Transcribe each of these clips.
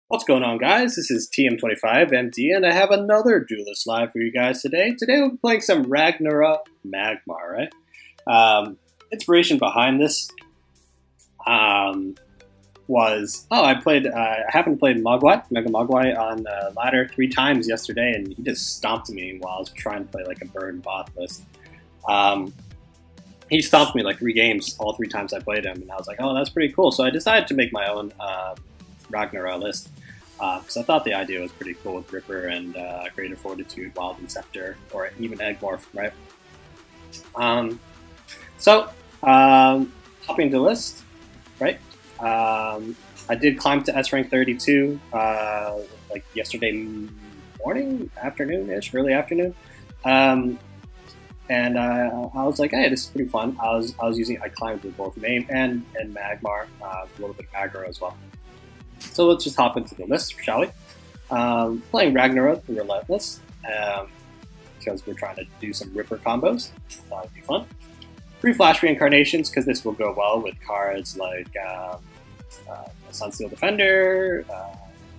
What's going on, guys? This is TM25MD, and I have another Duelyst live for you guys today. Today we're playing some Ragnora Magmar, right? Inspiration behind this was, I happened to play Mega Mogwai on the ladder 3 times yesterday, and he just stomped me while I was trying to play like a burn bot list. He stomped me like 3 games, all 3 times I played him, and I was like, oh, that's pretty cool. So I decided to make my own Ragnora list. Because I thought the idea was pretty cool with Ripper and Greater Fortitude, Wild and Scepter, or even Eggmar, right? Hopping into the list, right? I did climb to S rank 32 like yesterday morning, afternoon-ish, early afternoon. And I was like, hey, this is pretty fun. I climbed with both Maim and Magmar, a little bit of aggro as well. So let's just hop into the list, shall we? Playing Ragnora, the Relentless, because we're trying to do some Ripper combos. That would be fun. 3 Flash Reincarnations, because this will go well with cards like Sunsteel Defender,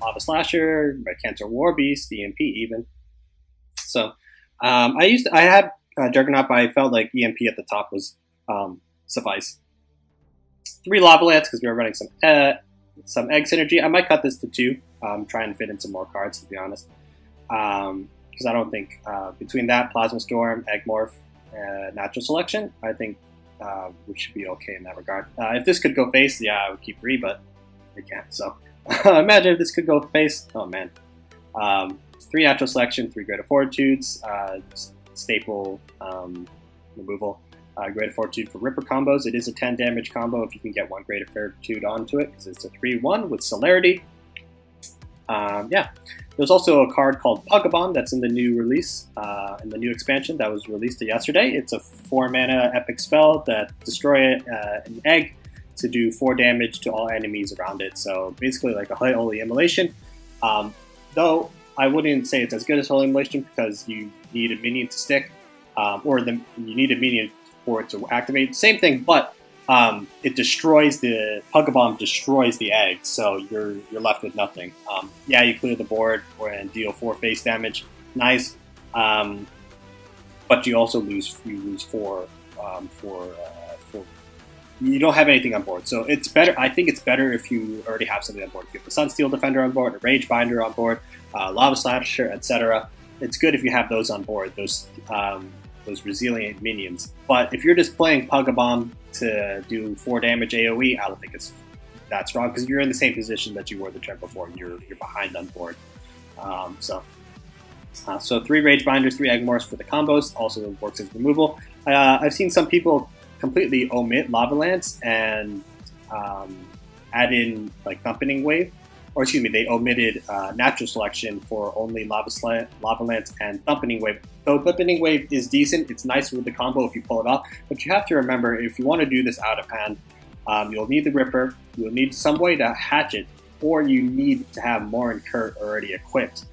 Lava Slasher, Cancer War Beast, EMP even. So I had Juggernaut, but I felt like EMP at the top was suffice. 3 Lava Lance, because we were running some egg synergy. I might cut this to 2, try and fit in some more cards, to be honest. Because I don't think, between that, Plasma Storm, Eggmorph, Natural Selection, I think we should be okay in that regard. If this could go face, yeah, I would keep 3, but it can't. So imagine if this could go face. Oh, man. 3 Natural Selection, 3 Greater Fortitudes, staple removal. Greater Fortitude for Ripper combos. It is a 10 damage combo if you can get 1 Greater Fortitude onto it, because it's a 3-1 with Celerity. There's also a card called Pugabon that's in the new release, in the new expansion that was released yesterday. It's a 4-mana epic spell that destroys an egg to do 4 damage to all enemies around it. So basically like a Holy Immolation. Though I wouldn't say it's as good as Holy Immolation because you need a minion to stick, you need a minion for it to activate. Same thing, but it destroys the Pugabomb destroys the egg, so you're left with nothing. You clear the board and deal 4 face damage, nice. But you also lose 4 you don't have anything on board. So it's better. I think it's better if you already have something on board. If you have a Sunsteel Defender on board, a Rage Binder on board, Lava Slasher, etc. It's good if you have those on board. Those resilient minions. But if you're just playing Pugabomb to do 4 damage AoE, I don't think it's that strong because you're in the same position that you were the turn before. You're behind on board. So 3 Rage Binders, 3 Eggmars for the combos. Also works as removal. I've seen some people completely omit Lava Lance and add in like Thumpening Wave. Or excuse me, they omitted Natural Selection for only Lava Lance and Thumpening Wave. Though Thumpening Wave is decent, it's nice with the combo if you pull it off, but you have to remember, if you want to do this out of hand, you'll need the Ripper, you'll need some way to hatch it, or you need to have Moore and Kurt already equipped.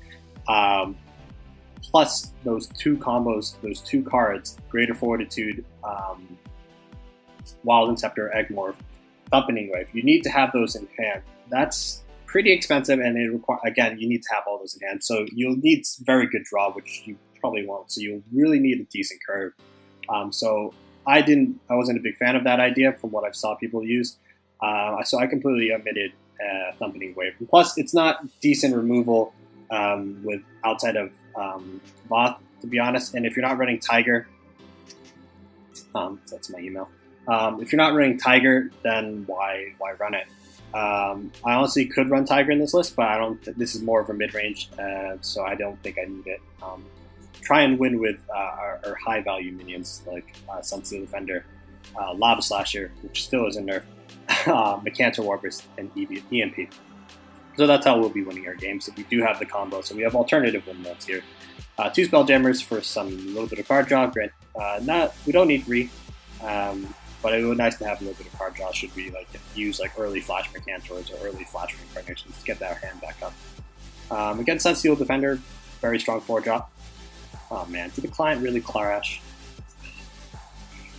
Plus those 2 combos, those 2 cards, Greater Fortitude, Wild and Scepter, Eggmorph, Thumpening Wave. You need to have those in hand. That's pretty expensive, and it again, you need to have all those in hand. So you'll need very good draw, which you probably won't. So you'll really need a decent curve. So I wasn't a big fan of that idea from what I saw people use. So I completely omitted Thumpening Wave. And plus, it's not decent removal with outside of Voth, to be honest. And if you're not running Tiger, that's my email. If you're not running Tiger, then why run it? I honestly could run Tiger in this list, but I don't. This is more of a mid-range, so I don't think I need it. Try and win with our high-value minions like Sunsteel Defender, Lava Slasher, which still isn't nerfed, Cancer War Beast, and EMP. So that's how we'll be winning our games. So we do have the combo, so we have alternative win modes here. 2 Spelljammers for some little bit of card draw. We don't need 3. But it would be nice to have a little bit of card draw should we use early Flash Mercantors or early Flash Reincarnations to get that hand back up. Against Sunsteel Defender, very strong 4-drop. Oh man, did the client really clash?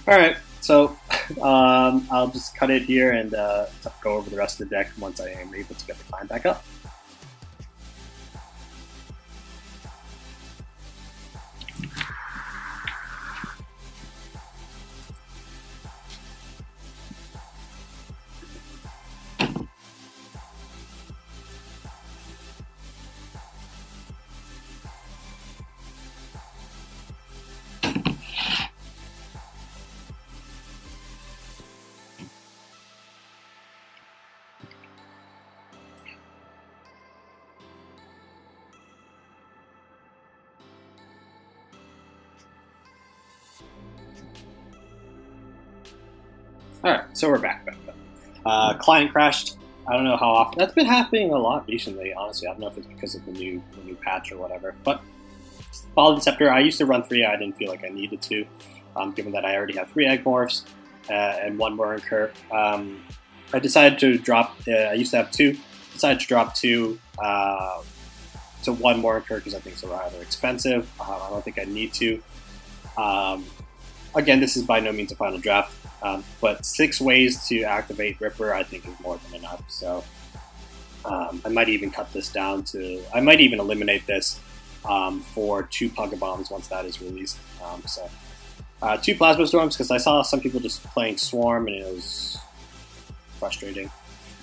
Alright, so I'll just cut it here and go over the rest of the deck once I am able to get the client back up. Alright, so we're back. Client crashed. I don't know how often. That's been happening a lot recently, honestly. I don't know if it's because of the new patch or whatever. But Followed Scepter, I used to run 3. I didn't feel like I needed to, given that I already have 3 Eggmorphs and 1 more incur. I decided to drop, I used to have 2. Decided to drop 2 to 1 more incur because I think it's rather expensive. I don't think I need to. Again, this is by no means a final draft. But 6 ways to activate Ripper, I think, is more than enough. So I might even cut this down to. I might even eliminate this for 2 Pugga Bombs once that is released. 2 Plasma Storms because I saw some people just playing Swarm and it was frustrating.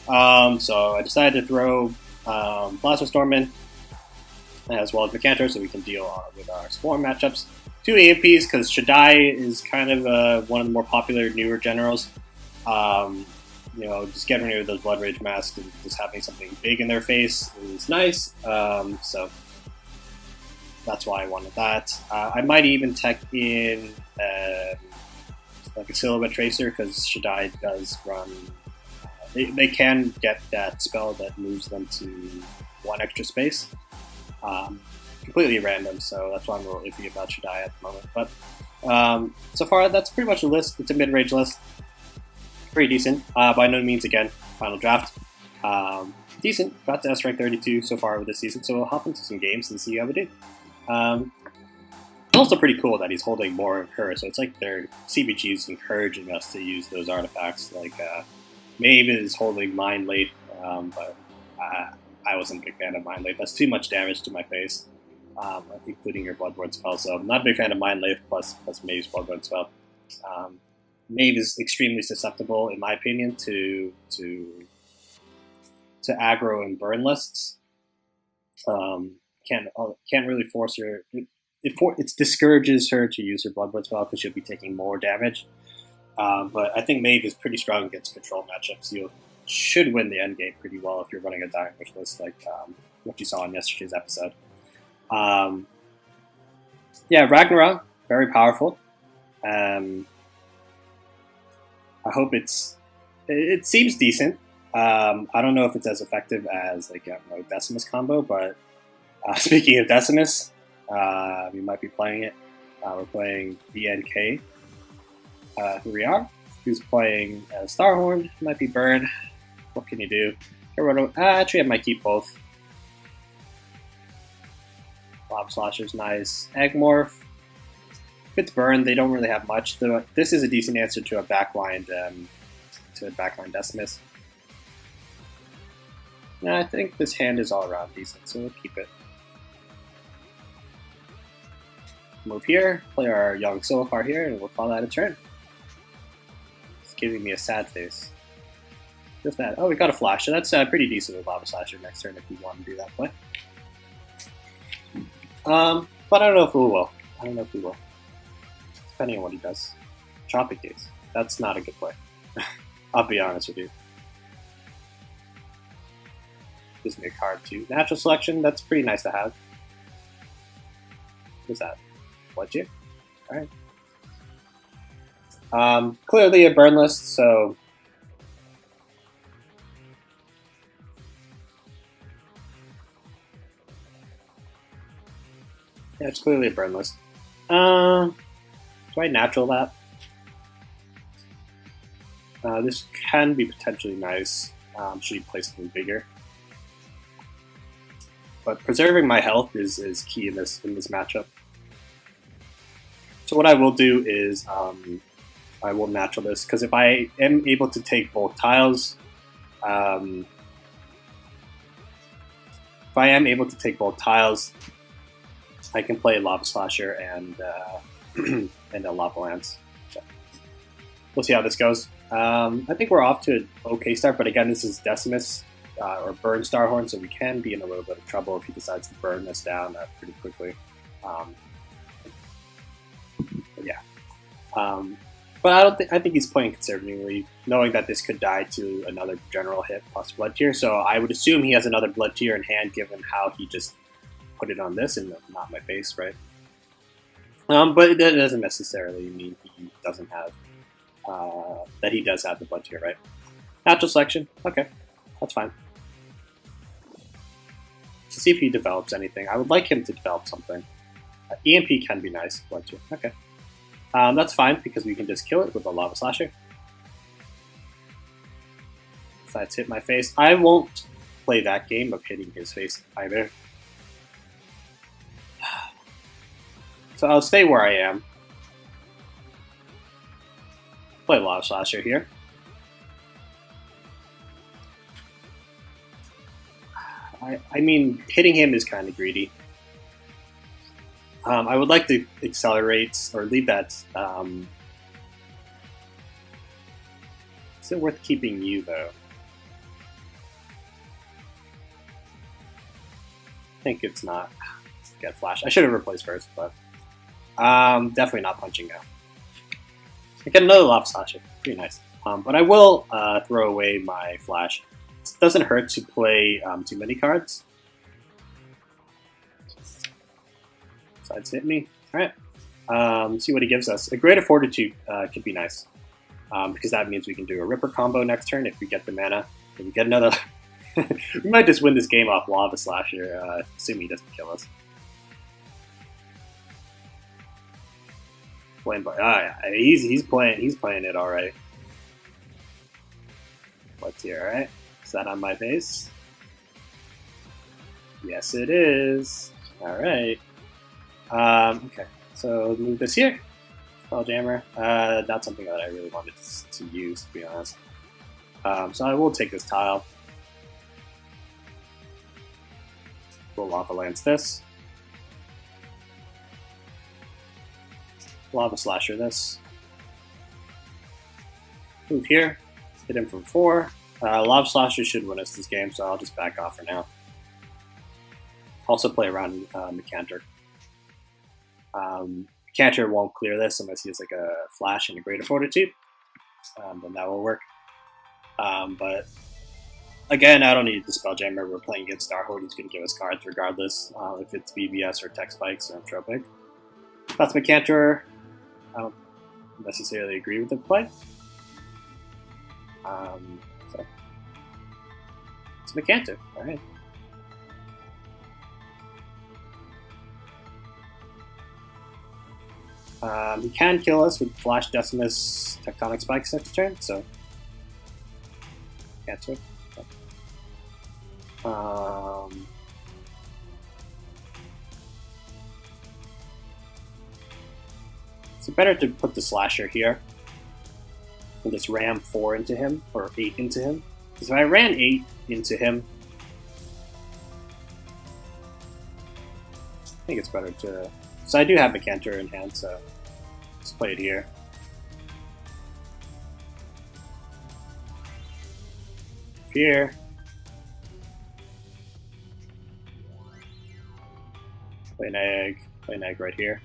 So I decided to throw Plasma Storm in as well as Mechantor so we can deal with our Swarm matchups. 2 EMPs because Shaddai is kind of one of the more popular newer generals. Just getting rid of those Blood Rage masks and just having something big in their face is nice. So that's why I wanted that. I might even tech in like a Silhouette Tracer because Shaddai does run. They can get that spell that moves them to 1 extra space. Completely random, so that's why I'm a little iffy about Shaddai at the moment. But so far, that's pretty much the list. It's a mid-range list. Pretty decent. By no means, again, final draft. Decent. Got to S rank 32 so far with this season, so we'll hop into some games and see how we do. Also pretty cool that he's holding more Incur, so it's like their CBG's encouraging us to use those artifacts. Like, Maeve is holding Mind Lathe, but I wasn't a big fan of Mind Lathe. That's too much damage to my face. Including your Bloodborne spell, so I'm not a big fan of Mind Lathe plus Maeve's Bloodborne spell. Maeve is extremely susceptible, in my opinion, to aggro and burn lists. Can't really force her. It discourages her to use her Bloodborne spell because she'll be taking more damage. But I think Maeve is pretty strong against control matchups. You should win the end game pretty well if you're running a Dying Wish list like what you saw in yesterday's episode. Ragnora, very powerful. I hope it seems decent. I don't know if it's as effective as like Decimus combo, but speaking of Decimus, we might be playing it. We're playing BNK. Who we are? Who's playing Starhorn? Might be Bird. What can you do? Actually, I might keep both. Lob Slasher's nice. Eggmorph. If it's Burn, they don't really have much. This is a decent answer to a backline Decimus. And I think this hand is all around decent, so we'll keep it. Move here, play our young Silphar here, and we'll call that a turn. It's giving me a sad face. Just that. Oh, we got a Flash, so that's pretty decent with Lava Slasher next turn if we want to do that play. But I don't know if we will. Depending on what he does. Tropic Days. That's not a good play. I'll be honest with you. Gives me a card too. Natural Selection, that's pretty nice to have. What's that? What you? Alright. Clearly a burn list, so yeah, it's clearly a burn list. Do I natural that? This can be potentially nice. Should you play something bigger? But preserving my health is key in this matchup. So what I will do is I will natural this because if I am able to take both tiles, I can play Lava Slasher and and a Lava Lance. So we'll see how this goes. I think we're off to an okay start, but again, this is Decimus or Burn Starhorn, so we can be in a little bit of trouble if he decides to burn this down pretty quickly. But I think he's playing conservatively, knowing that this could die to another general hit plus Blood Tier. So I would assume he has another Blood Tier in hand, given how he just put it on this and not my face, right? But that doesn't necessarily mean he doesn't have that he does have the bunch here, right? Natural selection, okay, that's fine. To see if he develops anything. I would like him to develop something. EMP can be nice, blood too. Okay. That's fine because we can just kill it with a Lava Slasher. Decides to hit my face. I won't play that game of hitting his face either. So I'll stay where I am. Play Lava Slasher here. I mean, hitting him is kind of greedy. I would like to accelerate or leave that. Is it worth keeping you, though? I think it's not. Get Flash. I should have replaced first, but definitely not punching now. I get another Lava Slasher. Pretty nice. But I will throw away my Flash. It doesn't hurt to play too many cards. Decides to hit me. Alright. See what he gives us. A Greater Fortitude could be nice. Because that means we can do a Ripper combo next turn if we get the mana. If we get another... we might just win this game off Lava Slasher, assuming he doesn't kill us. Flame Boy. Yeah. He's playing it alright. What's here, alright? Is that on my face? Yes, it is. Alright. Okay, so move this here. Spelljammer. Not something that I really wanted to use, to be honest. So I will take this tile. We'll Lava Lance this. Lava Slasher this. Move here. Hit him from 4. Lava Slasher should win us this game, so I'll just back off for now. Also play around Mecantor. Mecantor won't clear this unless he has like a Flash and a Greater Fortitude. Then that will work. But again, I don't need the Spelljammer. We're playing against Starhorde. He's going to give us cards regardless if it's BBS or Tech Spikes or Entropic. That's Mecantor. I don't necessarily agree with the play. So it's Mecantor. All right. He can kill us with Flash Decimus Tectonic Spikes next turn, so cancel. It's better to put the Slasher here and just ram 4 into him, or 8 into him. Because if I ran 8 into him, I think it's better to... So I do have Mecantor in hand, so let's play it here. Here. Play an egg right here.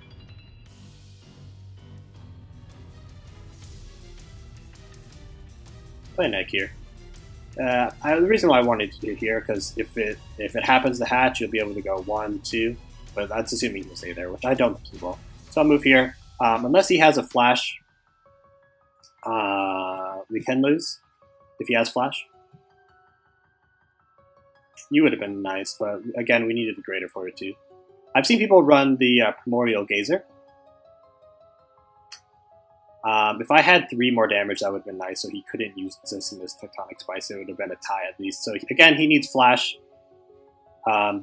Play an egg here. The reason why I wanted to do here, because if it happens to hatch, you'll be able to go 1, 2, but that's assuming he'll stay there, which I don't think he will. So I'll move here. Unless he has a Flash, we can lose if he has Flash. You would have been nice, but again, we needed the Greater Fortitude. I've seen people run the Primordial Gazer. If I had 3 more damage, that would have been nice, so he couldn't use this in his Tectonic Spikes. It would have been a tie at least. So again, he needs Flash,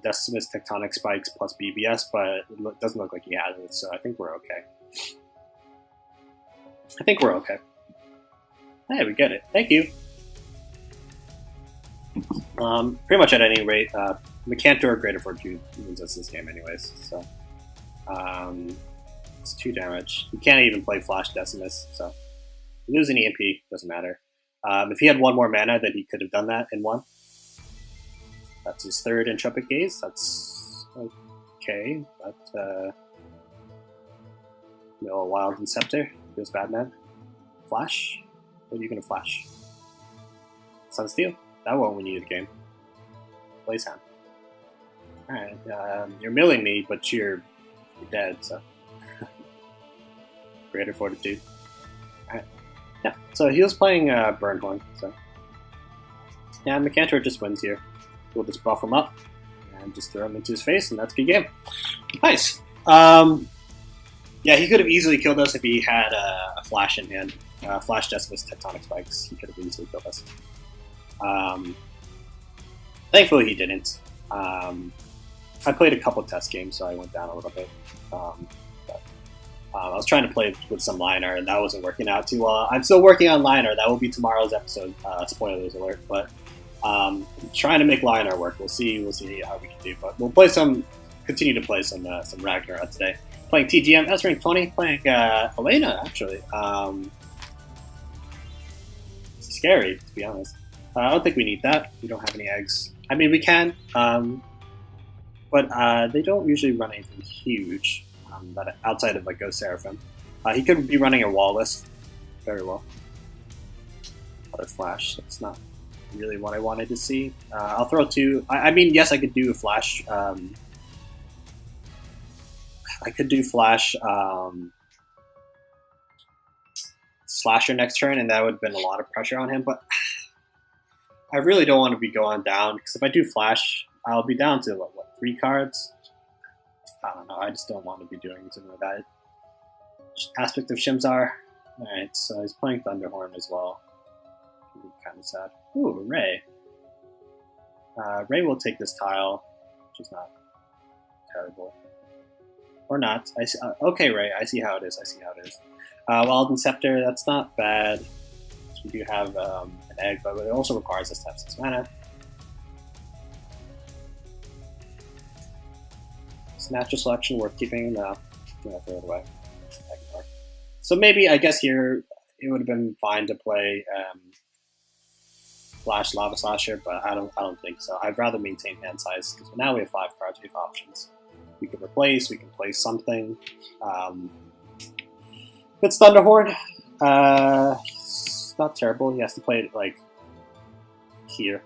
Decimus Tectonic Spikes plus BBS, but it doesn't look like he has it, so I think we're okay. Hey, we get it. Thank you. Pretty much at any rate, Mecantor or Greater Fortitude wins us this game anyways, so it's 2 damage. You can't even play Flash Decimus, so losing EMP doesn't matter. If he had 1 more mana, then he could have done that in 1. That's his 3rd Entropic Gaze. That's okay, but no Wild and Scepter feels bad, man. Flash? What are you gonna flash? Sunsteel? That won't win you the game. Blaze Hand. Alright, you're milling me, but you're dead, so. Greater Fortitude. Alright. Yeah, so he was playing Burnhorn, so yeah, Mycantor just wins here. We'll just buff him up and just throw him into his face, and that's a good game. Nice. Yeah, he could have easily killed us if he had a flash in hand. Flash Decimus Tectonic Spikes. He could have easily killed us. Thankfully, he didn't. I played a couple test games, so I went down a little bit. I was trying to play with some liner, and that wasn't working out too well. I'm still working on liner. That will be tomorrow's episode. Spoilers alert. But trying to make liner work. We'll see how we can do. But we'll play continue to play some Ragnora today. Playing TGM, S rank 20. Playing Elena, actually. Scary, to be honest. I don't think we need that. We don't have any eggs. I mean, we can, but they don't usually run anything huge outside of like Ghost Seraphim. He could be running a wall list very well. Other flash. That's not really what I wanted to see. I'll throw two. I mean, yes, I could do a flash. I could do flash slasher next turn, and that would have been a lot of pressure on him. But I really don't want to be going down, because if I do flash, I'll be down to what 3 cards. I don't know. I just don't want to be doing something like that. Aspect of Shimzar. Alright, so he's playing Thunderhorn as well. Kind of sad. Ooh, Ray. Ray will take this tile, which is not terrible. Or not. Okay, Ray, I see how it is. Walden Scepter, that's not bad. So we do have an egg, but it also requires us to have 6 mana. It's natural selection worth keeping. No, I'm gonna throw it away. So maybe, I guess here, it would have been fine to play Flash Lava Slasher, but I don't think so. I'd rather maintain hand size, because now we have 5 cards, we have options. We can replace, we can play something. It's Thunderhorn. It's not terrible. He has to play it like here.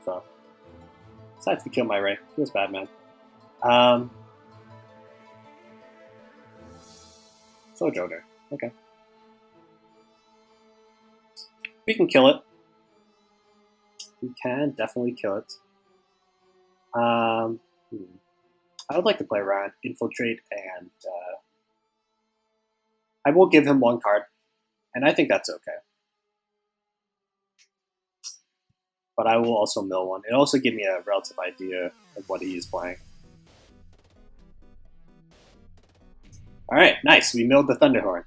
So decides to kill my Ray. Feels bad, man. Sojourner. Okay. We can kill it. We can definitely kill it. I would like to play around Infiltrate, and I will give him 1 card, and I think that's okay. But I will also mill 1. It'll also give me a relative idea of what he is playing. Alright, nice. We milled the Thunderhorn.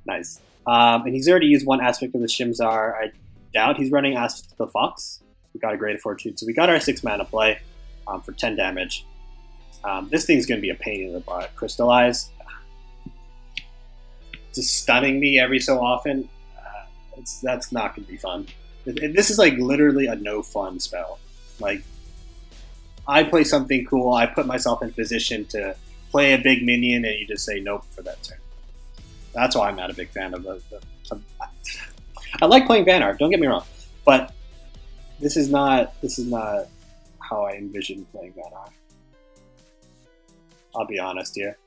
Nice. And he's already used 1 aspect of the Shimzar. I doubt he's running Aspect of the Fox. We got a Great Fortune. So we got our 6 mana play for 10 damage. This thing's going to be a pain in the butt. Crystallize. Just stunning me every so often. That's not going to be fun. This is like literally a no fun spell. Like, I play something cool, I put myself in position to play a big minion, and you just say nope for that turn. That's why I'm not a big fan of I like playing Vanguard, don't get me wrong, but this is not how I envision playing Vanguard. I'll be honest here.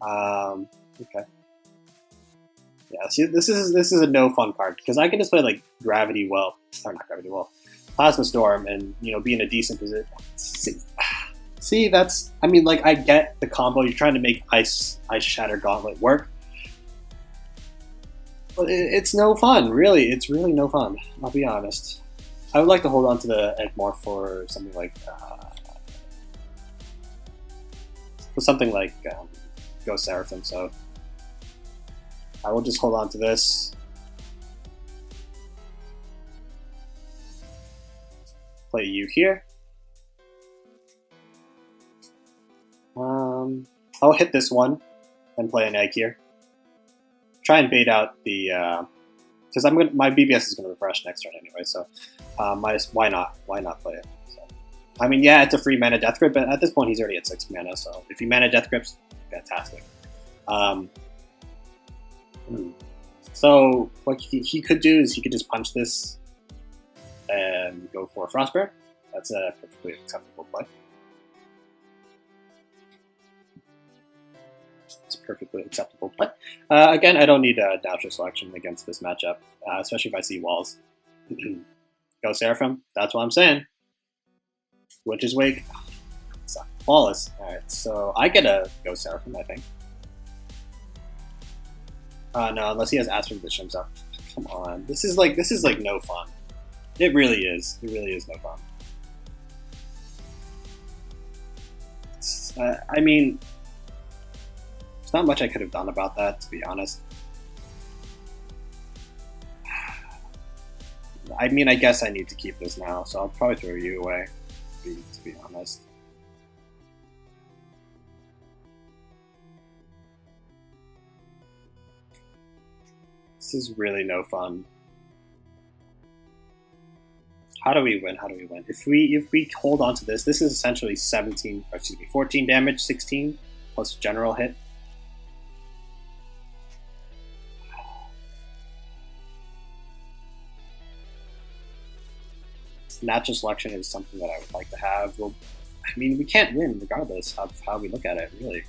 Okay. Yeah, see, this is a no fun card, because I can just play like Gravity Well, or not Gravity Well, Plasma Storm, and be in a decent position. See, that's, I mean, like, I get the combo. You're trying to make Ice Shatter Gauntlet work, but it's no fun. Really, it's really no fun. I'll be honest. I would like to hold on to the Eggmar for something like Ghost Seraphim. So I will just hold on to this. Play you here. I'll hit this one and play an egg here. Try and bait out the because my BBS is gonna refresh next turn anyway. So why not play it? So, I mean, yeah, it's a free mana death grip, but at this point he's already at 6 mana. So if he mana death grips, fantastic. So what he could do is he could just punch this and go for Frostburn. That's a perfectly acceptable play. Let's perfectly acceptable. But again, I don't need a natural selection against this matchup, especially if I see walls. Go Seraphim, that's what I'm saying. Witch's Wake, it's not flawless. Alright, so I get a Go Seraphim, I think. No, unless he has Aspect that shims up. Come on, this is like no fun. It really is. It really is no fun. I mean, there's not much I could have done about that, to be honest. I mean, I guess I need to keep this now, so I'll probably throw you away, to be honest. This is really no fun. How do we win? How do we win? If we hold on to this, this is essentially 14 damage, 16 plus general hit. Natural selection is something that I would like to have. Well, I mean, we can't win regardless of how we look at it, really,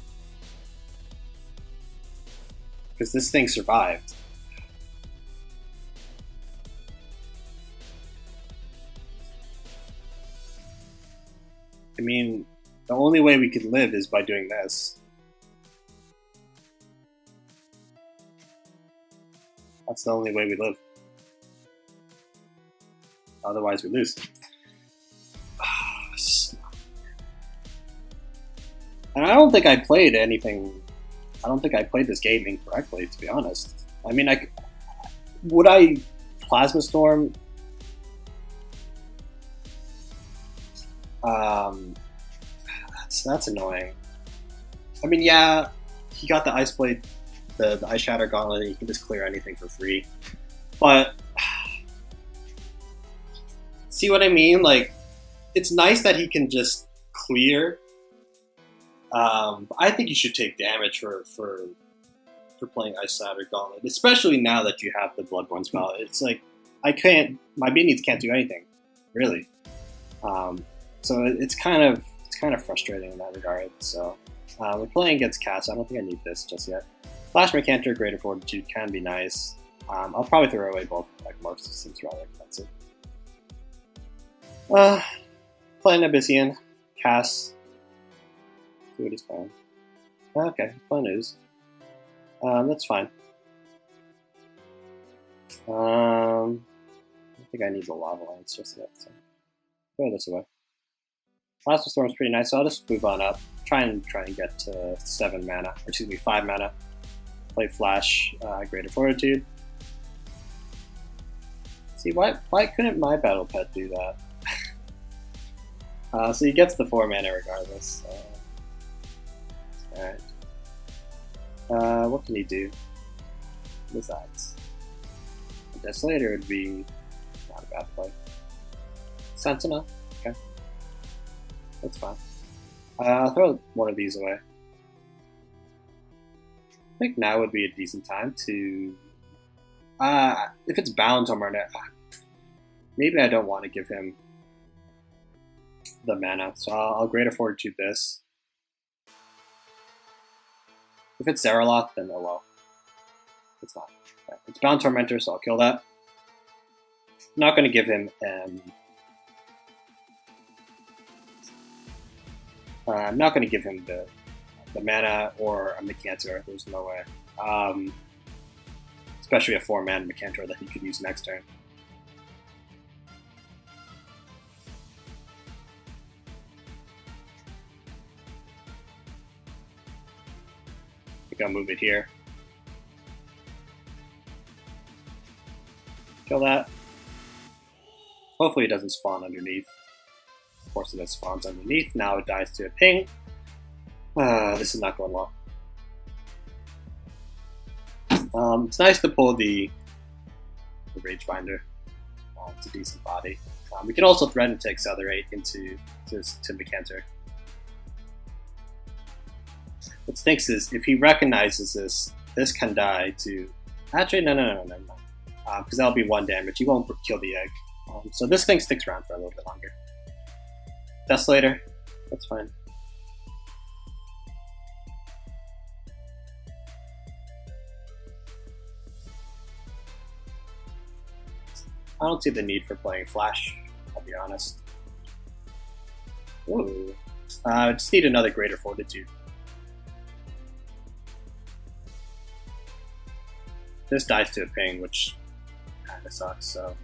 because this thing survived. I mean, the only way we could live is by doing this. That's the only way we live. Otherwise, we lose. And I don't think I played anything. I don't think I played this game incorrectly, to be honest. I mean, would I Plasma Storm? That's annoying. I mean, yeah, he got the Ice Blade, the Ice Shatter Gauntlet, and you can just clear anything for free. But see what I mean? Like, it's nice that he can just clear. I think you should take damage for playing Ice Shatter Gauntlet, especially now that you have the Bloodborne spell. It's like my minions can't do anything, really. So it's kind of frustrating in that regard. So we're playing against cats. So I don't think I need this just yet. Flash Mercantor, Greater Fortitude can be nice. I'll probably throw away both Magmars. It seems rather expensive. Playing Abyssian, Cass. See what he's playing. Okay, playing Ooze. That's fine. I don't think I need the Lava Lance just yet. So throw this away. Plasma Storm's pretty nice, so I'll just move on up. Try and get to 7 mana, or excuse me, 5 mana. Play Flash, Greater Fortitude. See, why couldn't my Battle Pet do that? So he gets the 4 mana regardless. Alright. What can he do besides? A Desolator would be not a bad play. Sentinel, okay. That's fine. I'll throw one of these away. I think now would be a decent time to... if it's bound somewhere, maybe I don't want to give him the mana, so I'll Greater Fortitude this. If it's Zeraloth, then oh well. It's not. It's Bound Tormentor, so I'll kill that. I'm not going to give him I'm not going to give him the mana or a Mercantor. There's no way. Especially a 4-mana Mercantor that he could use next turn. I think I'll move it here. Kill that. Hopefully it doesn't spawn underneath. Of course it spawns underneath. Now it dies to a ping. This is not going well. It's nice to pull the Rage Binder. It's a decent body. We can also threaten to accelerate to Mercantor. What stinks is if he recognizes this can die to... Actually, no. Because that'll be 1 damage. He won't kill the egg. So this thing sticks around for a little bit longer. Desolator, that's fine. I don't see the need for playing Flash, I'll be honest. Ooh. I just need another Greater Fortitude. This dies to a ping, which kind of sucks, so.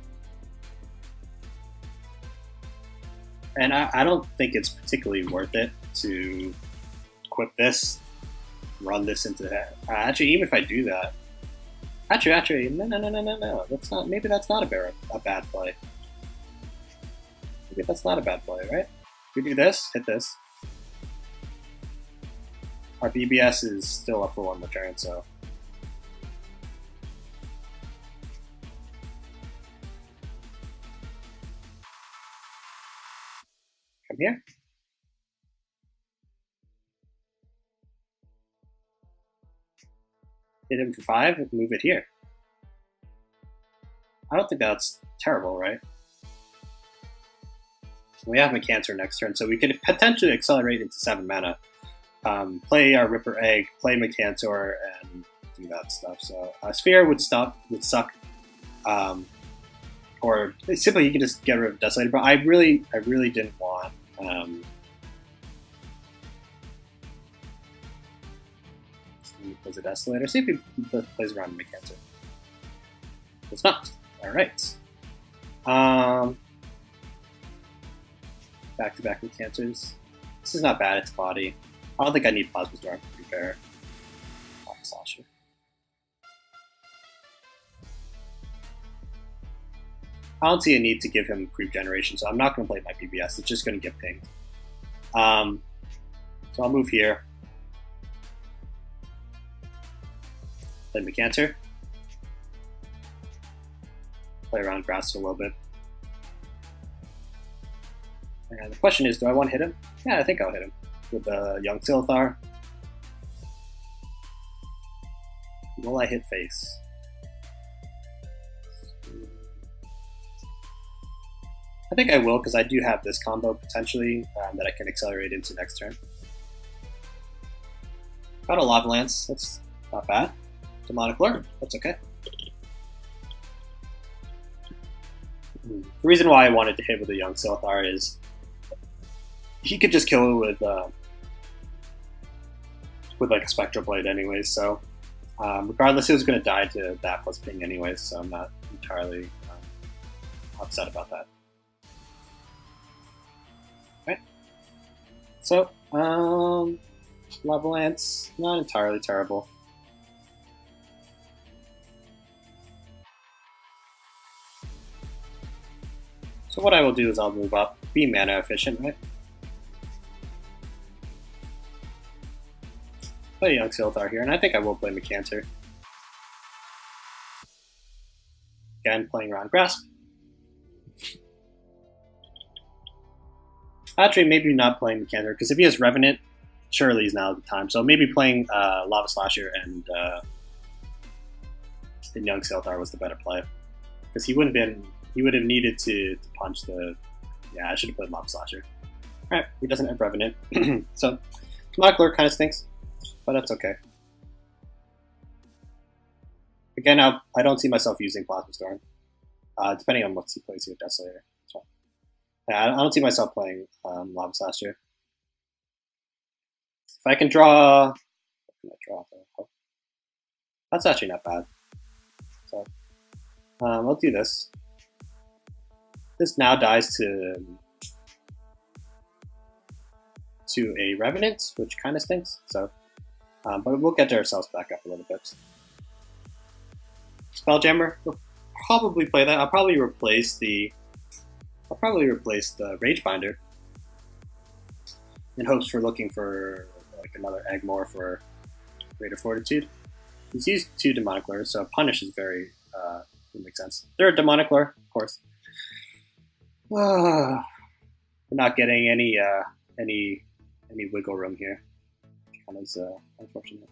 And I don't think it's particularly worth it to equip this, run this into that. Actually, even if I do that, actually, no. That's not. Maybe that's not a bad play. Maybe that's not a bad play, right? We do this, hit this. Our BBS is still up for one more turn, so. Come here. Hit him for 5 and move it here. I don't think that's terrible, right? We have Mycantor next turn, so we could potentially accelerate into 7 mana. Play our Ripper Egg, play Mycantor, and do that stuff. So Sphere would suck. Or simply you can just get rid of Desolator, but I really didn't want he plays a Desolator. See if he plays around Mycantor. It's not. Alright. Back-to-back Mycantors. This is not bad, it's body. I don't think I need Plasma Storm, to be fair. Sasha. I don't see a need to give him creep generation, so I'm not going to play my BBS. It's just going to get pinged. So I'll move here. Play Mycantor. Play around grass a little bit. And the question is, do I want to hit him? Yeah, I think I'll hit him with the Young Silithar. Will I hit face? I think I will, because I do have this combo potentially that I can accelerate into next turn. Got a Lava Lance, that's not bad. Demonic Lure, that's okay. The reason why I wanted to hit with a Young Silithar is he could just kill it with like a Spectral Blade anyways, so regardless, it was going to die to that plus ping anyways, so I'm not entirely upset about that. Okay. So, Lava Lance, not entirely terrible. So what I will do is I'll move up, be mana efficient, right? Play Young Silithar here, and I think I will play Mycantor. Again, playing around Grasp. Actually, maybe not playing Mycantor, because if he has Revenant, surely is now the time. So maybe playing Lava Slasher and Young Silithar was the better play. Because he would have needed to punch the... Yeah, I should have played Lava Slasher. Alright, he doesn't have Revenant. So, Demonic Lure kind of stinks, but that's okay. Again, I don't see myself using Plasma Storm, depending on what he plays here, Desolator. So, yeah, I don't see myself playing Lava Slasher. If I can draw... What can I draw? Oh, that's actually not bad. So, I'll do this. This now dies to a Revenant, which kind of stinks. So, but we'll get ourselves back up a little bit. Spelljammer, we'll probably play that. I'll probably replace the Ragebinder in hopes for looking for like another Eggmar for Greater Fortitude. He's used 2 Demonic Lures, so Punish is very would make sense. Third Demonic Lure, of course. We're not getting any wiggle room here. Kind of unfortunate.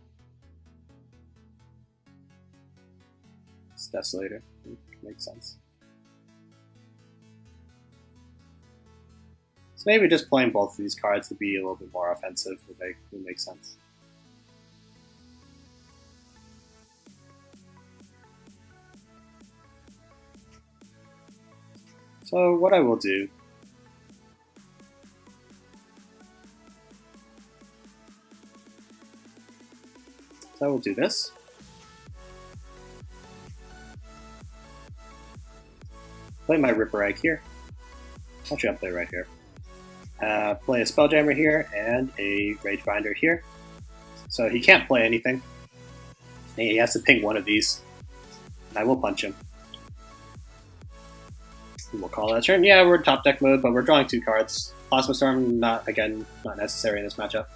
It's Desolator. Makes sense. So maybe just playing both of these cards to be a little bit more offensive would make sense. So what I will do is I will do this. Play my Ripper Egg here. Actually, I'll play right here. Play a Spelljammer here and a Ragebinder here. So he can't play anything. He has to ping one of these. And I will punch him. And we'll call that turn. Yeah, we're top deck mode, but we're drawing 2 cards. Plasma Storm, not necessary in this matchup.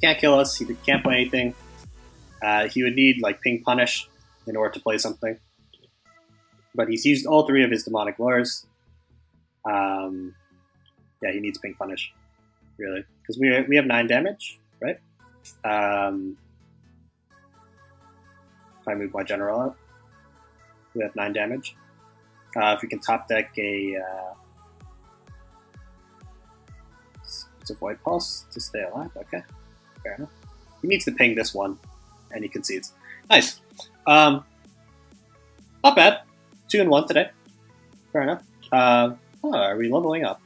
Can't kill us. He can't play anything. He would need like Ping Punish in order to play something. But he's used all 3 of his Demonic Lures. Yeah, he needs Ping Punish, really, because we have 9 damage, right? If I move my General out, we have 9 damage. If we can top deck a it's a Void Pulse to stay alive. Okay, fair enough. He needs to ping this one, and he concedes. Nice. Not bad. 2 and 1 today. Fair enough. Are we leveling up?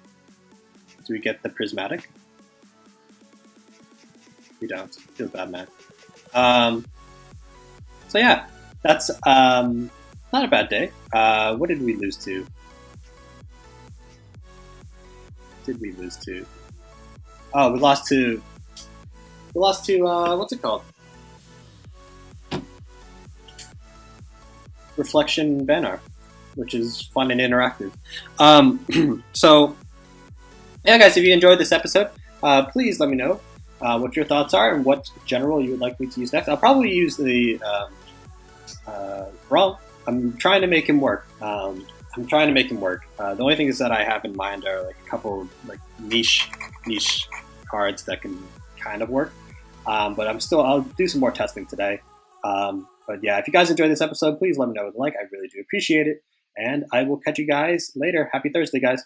Do we get the Prismatic? We don't. Feels bad, man. So yeah, that's not a bad day. What did we lose to? Oh, we lost to what's it called? Reflection Banner, which is fun and interactive. So, yeah, guys, if you enjoyed this episode, please let me know what your thoughts are and what general you would like me to use next. I'll probably use the Brawl. I'm trying to make him work. The only thing is that I have in mind are like a couple like niche cards that can kind of work. But I'll do some more testing today. But yeah, if you guys enjoyed this episode, please let me know with a like. I really do appreciate it. And I will catch you guys later. Happy Thursday, guys.